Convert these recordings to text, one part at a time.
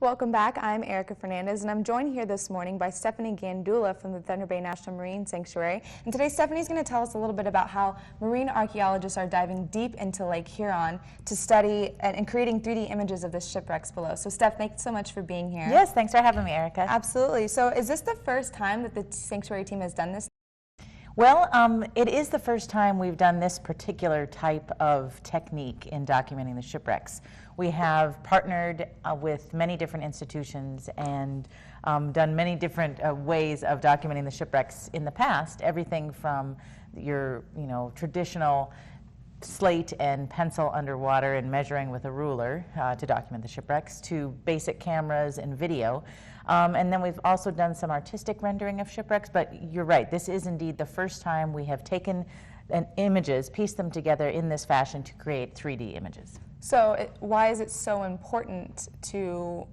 Welcome back. I'm Erica Fernandez, and I'm joined here this morning by Stephanie Gandulla from the Thunder Bay National Marine Sanctuary. And today, Stephanie's going to tell us a little bit about how marine archaeologists are diving deep into Lake Huron to study and creating 3D images of the shipwrecks below. So, Steph, thanks so much for being here. Yes, thanks for having me, Erica. Absolutely. So, is this the first time that the Sanctuary team has done this? Well, it is the first time we've done this particular type of technique in documenting the shipwrecks. We have partnered with many different institutions and done many different ways of documenting the shipwrecks in the past. Everything from your, traditional slate and pencil underwater and measuring with a ruler to document the shipwrecks, to basic cameras and video. And then we've also done some artistic rendering of shipwrecks, but you're right, this is indeed the first time we have taken images, pieced them together in this fashion to create 3D images. So why is it so important to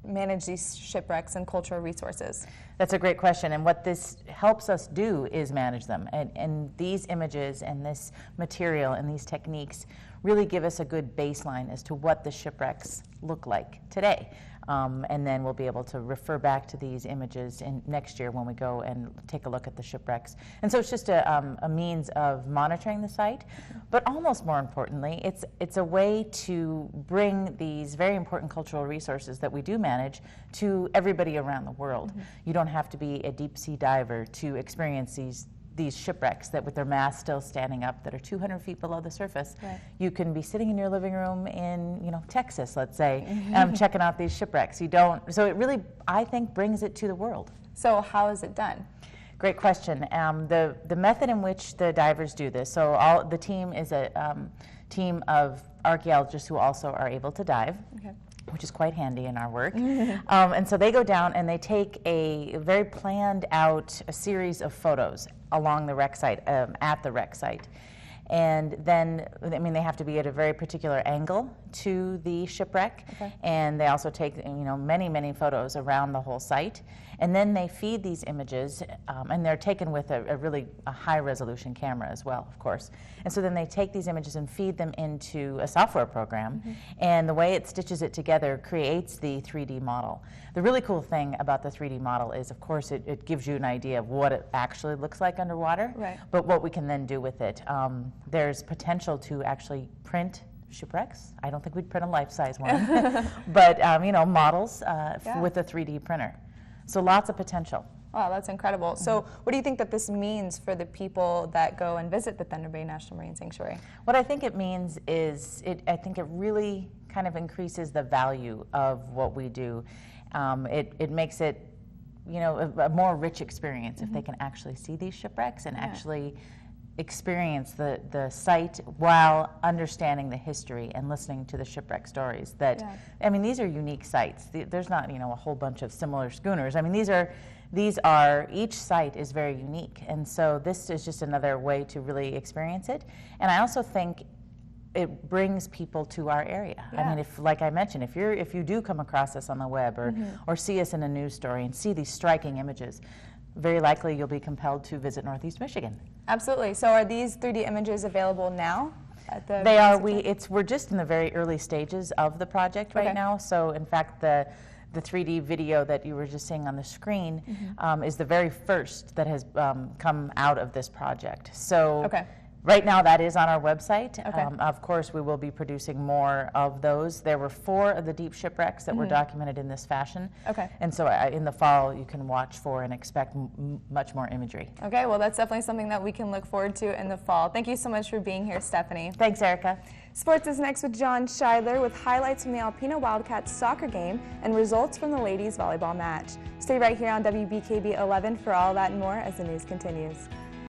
manage these shipwrecks and cultural resources? That's a great question, and what this helps us do is manage them. And these images and this material and these techniques really give us a good baseline as to what the shipwrecks look like today. And then we'll be able to refer back to these images next year when we go and take a look at the shipwrecks. And so it's just a means of monitoring the site, but almost more importantly, it's a way to bring these very important cultural resources that we do manage to everybody around the world. Mm-hmm. You don't have to be a deep sea diver to experience these shipwrecks that with their masts still standing up that are 200 feet below the surface. Right. You can be sitting in your living room in Texas, let's say, checking out these shipwrecks. So it really, I think, brings it to the world. So how is it done? Great question. The method in which the divers do this, so the team is a team of archaeologists who also are able to dive. Okay. Which is quite handy in our work. And so they go down and they take a very planned out series of photos along the wreck site, at the wreck site. And then, they have to be at a very particular angle to the shipwreck. Okay. And they also take, many, many photos around the whole site. And then they feed these images, and they're taken with a really high-resolution camera as well, of course. And so then they take these images and feed them into a software program, and the way it stitches it together creates the 3D model. The really cool thing about the 3D model is, of course, it gives you an idea of what it actually looks like underwater, right. But what we can then do with it. There's potential to actually print shipwrecks. I don't think we'd print a life-size one, but models with a 3D printer. So lots of potential. Wow, that's incredible. So what do you think that this means for the people that go and visit the Thunder Bay National Marine Sanctuary? What I think it means is, I think it really kind of increases the value of what we do. It makes it, a more rich experience if they can actually see these shipwrecks and actually experience the site while understanding the history and listening to the shipwreck stories. These are unique sites. There's not, a whole bunch of similar schooners. Each site is very unique, and so this is just another way to really experience it. And I also think it brings people to our area. Yeah. Like I mentioned, if you do come across us on the web or see us in a news story and see these striking images, very likely you'll be compelled to visit Northeast Michigan. Absolutely. So are these 3D images available now? They are. We're just in the very early stages of the project right now. So in fact, the 3D video that you were just seeing on the screen is the very first that has come out of this project. So right now that is on our website. Of course, we will be producing more of those. There were 4 of the deep shipwrecks that were documented in this fashion. And so in the fall, you can watch for and expect much more imagery. Okay, well, that's definitely something that we can look forward to in the fall. Thank you so much for being here, Stephanie. Thanks, Erica. Sports is next with John Scheidler with highlights from the Alpena Wildcats soccer game and results from the ladies volleyball match. Stay right here on WBKB 11 for all that and more as the news continues.